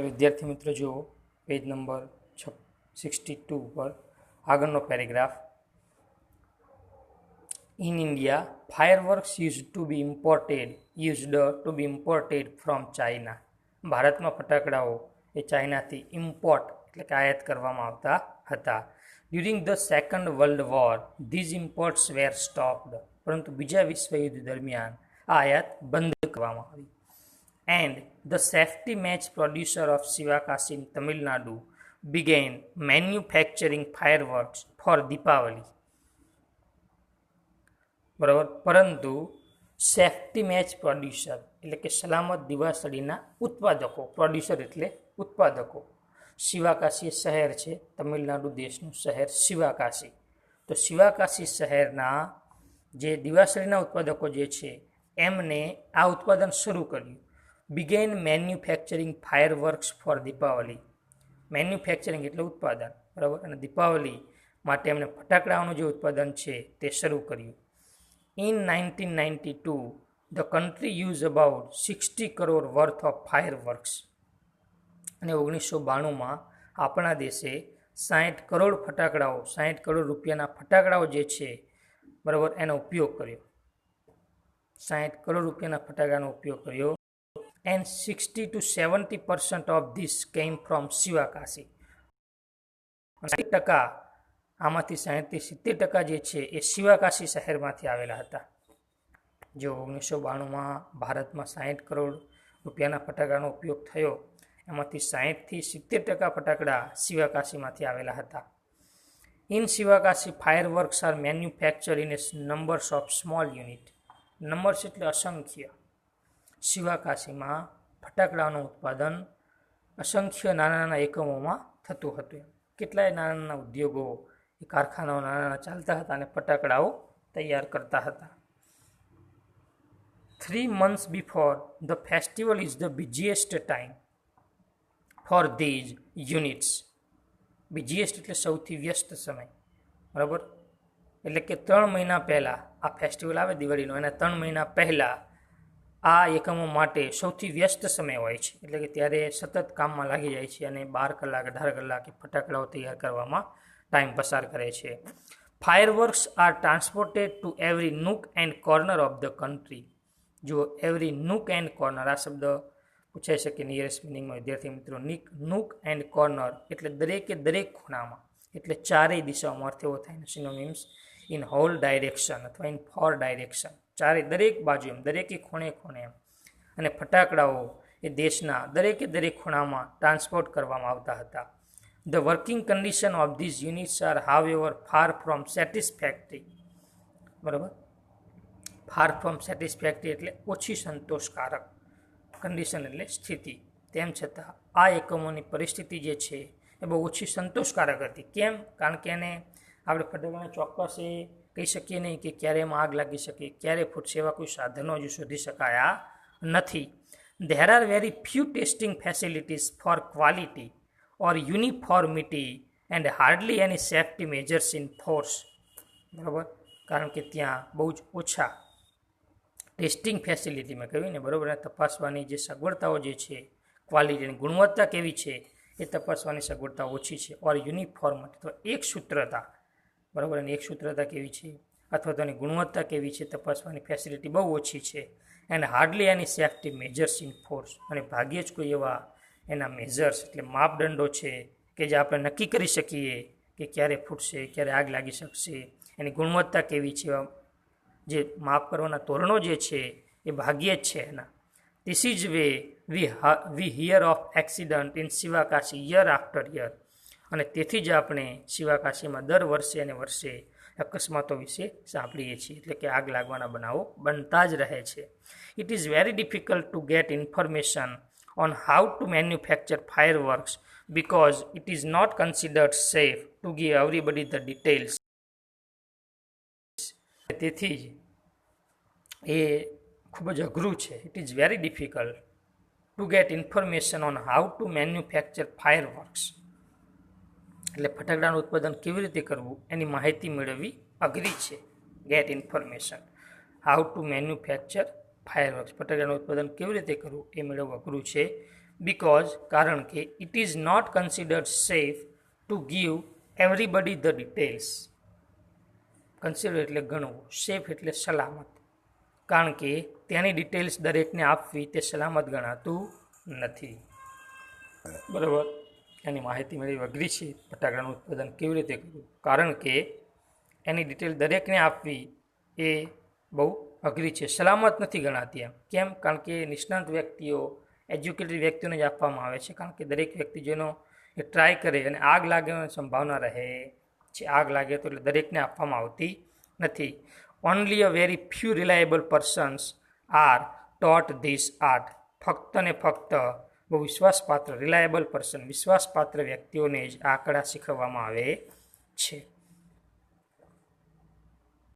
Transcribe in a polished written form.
વિદ્યાર્થી મિત્રો જુઓ પેજ નંબર 62 પર આગળનો paragraph. In India fireworks used to be imported from China. ભારતમાં ફટાકડાઓ એ ચાઇનાથી ઇમ્પોર્ટ એટલે કે આયાત કરવામાં આવતા હતા. During the second world war these imports were stopped. પરંતુ બીજા વિશ્વયુદ્ધ દરમિયાન આ આયાત બંધ કરવામાં આવી. And the safety match producer of Sivakasi in Tamil Nadu began manufacturing fireworks for Deepavali. બરાબર. પરંતુ સેફ્ટી મેચ પ્રોડ્યુસર એટલે કે સલામત દિવાસળીના ઉત્પાદકો, પ્રોડ્યુસર એટલે ઉત્પાદકો, શિવાકાશી શહેર છે તમિલનાડુ દેશનું શહેર શિવાકાશી. તો શિવાકાશી શહેરના જે દિવાસળીના ઉત્પાદકો જે છે એમને આ ઉત્પાદન શરૂ કર્યું. began manufacturing fireworks for Deepavali. Manufacturing એટલે ઉત્પાદન, બરાબર. અને દીપાવલી માટે એમણે ફટાકડાઓનું જે ઉત્પાદન છે તે શરૂ કર્યું. In 1992 the country use about 60 crore worth of fireworks. અને 1992માં આપણા દેશે 60 કરોડ ફટાકડાઓ, 60 કરોડ રૂપિયાના ફટાકડાઓ જે છે, બરાબર, એનો ઉપયોગ કર્યો. 60 કરોડ રૂપિયાના ફટાકડાનો ઉપયોગ કર્યો. And 60 to 70% of this came from Sivakasi. 60% આમાંથી 60 થી 70% જે છે એ શિવાકાશી શહેરમાંથી આવેલા હતા. જો 1992માં ભારતમાં 60 કરોડ રૂપિયાના ફટાકડાનો ઉપયોગ થયો, એમાંથી 60 થી 70% ફટાકડા શિવાકાશીમાંથી આવેલા હતા. In Sivakasi fireworks are manufacture in numbers of small unit. Numbers એટલે અસંખ્ય. શિવાકાશીમાં ફટાકડાનું ઉત્પાદન અસંખ્ય નાના નાના એકમોમાં થતું હતું. કેટલાય નાના નાના ઉદ્યોગો, એ કારખાનાઓ નાના નાના ચાલતા હતા અને ફટાકડાઓ તૈયાર કરતા હતા. 3 months before the festival is the busiest time for these units. busiest એટલે સૌથી વ્યસ્ત સમય, બરાબર. એટલે કે 3 મહિના પહેલાં આ ફેસ્ટિવલ આવે દિવાળીનો, એના 3 મહિના પહેલાં આ એકમો માટે સૌથી વ્યસ્ત સમય હોય છે. એટલે કે ત્યારે સતત કામમાં લાગી જાય છે અને 12 કલાક 18 કલાક ફટાકડાઓ તૈયાર કરવામાં ટાઈમ પસાર કરે છે. Fireworks are transported to every nook and corner of the country. જો એવરી નૂક એન્ડ કોર્નર આ શબ્દ પૂછાઈ શકે નિયરેસ્ટ મિનિંગમાં વિદ્યાર્થી મિત્રો. નૂક એન્ડ કોર્નર એટલે દરેકે દરેક ખૂણામાં, એટલે ચારેય દિશાઓમાં અર્થ એવો થાય. સિનોનિમ્સ ઇન હોલ ડાયરેક્શન અથવા ઇન ફોર ડાયરેક્શન, ચારે દરેક બાજુ એમ, દરેકે ખૂણે ખૂણે એમ. અને ફટાકડાઓ એ દેશના દરેકે દરેક ખૂણામાં ટ્રાન્સપોર્ટ કરવામાં આવતા હતા. The working condition of these units are however far from satisfactory. બરાબર. ફાર ફ્રોમ સેટિસ્ફેક્ટરી એટલે ઓછી સંતોષકારક. કન્ડિશન એટલે સ્થિતિ. તેમ છતાં આ એકમોની પરિસ્થિતિ જે છે એ બહુ ઓછી સંતોષકારક હતી. કેમ? કારણ કે એને આપણે ફટાકડાને ચોક્કસ એ કહી શકીએ નહીં કે ક્યારે એમાં આગ લાગી શકે, ક્યારે ફૂટશે, એવા કોઈ સાધનો હજુ શોધી શકાયા નથી. There are very few testing facilities for quality or uniformity and hardly any safety measures in force. બરાબર. કારણ કે ત્યાં બહુ જ ઓછા ટેસ્ટિંગ ફેસિલિટી મેં કહ્યું ને, બરાબર, તપાસવાની જે સગવડતાઓ જે છે, ક્વોલિટીની ગુણવત્તા કેવી છે એ તપાસવાની સગવડતા ઓછી છે. ઓર યુનિફોર્મિટી તો એક સૂત્રતા, બરાબર, અને એક સૂત્રતા કેવી છે અથવા તો એની ગુણવત્તા કેવી છે તપાસવાની ફેસિલિટી બહુ ઓછી છે. And hardly any safety measures in force. અને ભાગ્યે જ કોઈ એવા એના મેજર્સ એટલે માપદંડો છે કે જે આપણે નક્કી કરી શકીએ કે ક્યારે ફૂટશે, ક્યારે આગ લાગી શકશે, એની ગુણવત્તા કેવી છે, જે માપ કરવાના ધોરણો જે છે એ ભાગ્યે જ છે એના. This is way V here of accident in Sivakasi year after year. અને તેથી જ આપણે શિવાકાશીમાં દર વર્ષે અને વર્ષે અકસ્માતો વિશે સાંભળીએ છીએ. એટલે કે આગ લાગવાના બનાવો બનતા જ રહે છે. It is very difficult to get information on how to manufacture fireworks because it is not considered safe to give everybody the details. તેથી જ એ ખૂબ જ અઘરું છે. It is very difficult to get information on how to manufacture fireworks. એટલે ફટાકડાનું ઉત્પાદન કેવી રીતે કરવું એની માહિતી મેળવવી અઘરી છે. Get information how to manufacture fireworks, ફટાકડાનું ઉત્પાદન કેવી રીતે કરવું એ મેળવવું અઘરું છે. બીકોઝ કારણ કે it is not considered safe to give everybody the details. Consider એટલે ગણવું, સેફ એટલે સલામત, કારણ કે તેની ડિટેલ્સ દરેકને આપવી તે સલામત ગણાતું નથી. બરાબર. એની માહિતી મેળવી અઘરી છે. ફટાકડાનું ઉત્પાદન કેવી રીતે કરવું, કારણ કે એની ડિટેલ દરેકને આપવી એ બહુ અઘરી છે, સલામત નથી ગણાતી. એમ કેમ? કારણ કે નિષ્ણાંત વ્યક્તિઓ, એજ્યુકેટેડ વ્યક્તિઓને જ આપવામાં આવે છે, કારણ કે દરેક વ્યક્તિ જેનો એ ટ્રાય કરે અને આગ લાગવાની સંભાવના રહે છે. આગ લાગે તો એટલે દરેકને આપવામાં આવતી નથી. Only a very few reliable persons are taught this art. ફક્ત ને ફક્ત બહુ વિશ્વાસપાત્ર, રિલાયેબલ પર્સન, વિશ્વાસપાત્ર વ્યક્તિઓને જ આ કળા શીખવવામાં આવે છે.